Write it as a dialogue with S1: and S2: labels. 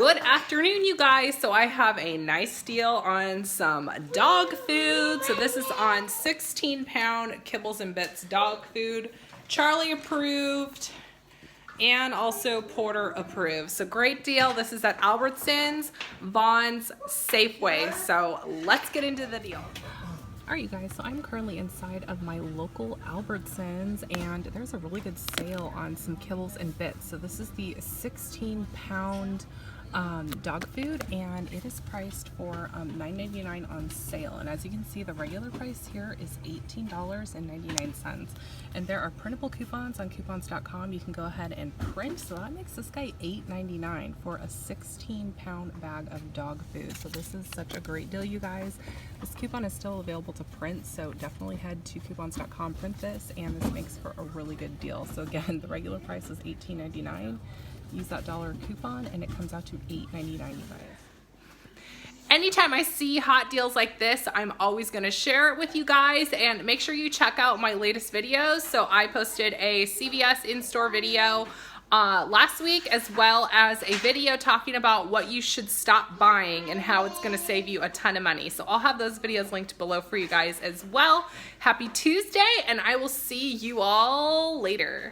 S1: Good afternoon, you guys. So I have a nice deal on some dog food. So this is on 16-pound Kibbles and Bits dog food, Charlie approved and also Porter approved. So great deal. This is at Albertsons, Vaughn's, Safeway. So let's get into the deal. All right, you guys, so I'm currently inside of my local Albertsons, and there's a really good sale on some Kibbles and Bits. So this is the 16-pound dog food, and it is priced for $9.99 on sale. And as you can see, the regular price here is $18.99. And there are printable coupons on coupons.com. You can go ahead and print. So that makes this guy $8.99 for a 16-pound bag of dog food. So this is such a great deal, you guys. This coupon is still available to print, so definitely head to coupons.com, print this, and this makes for a really good deal. So again, the regular price is $18.99. Use that dollar coupon and it comes out to $8.99, you guys. Anytime I see hot deals like this, I'm always going to share it with you guys, and make sure you check out my latest videos. So I posted a CVS In Store video last week, as well as a video talking about what you should stop buying and how it's going to save you a ton of money. So I'll have those videos linked below for you guys as well. Happy Tuesday, and I will see you all later.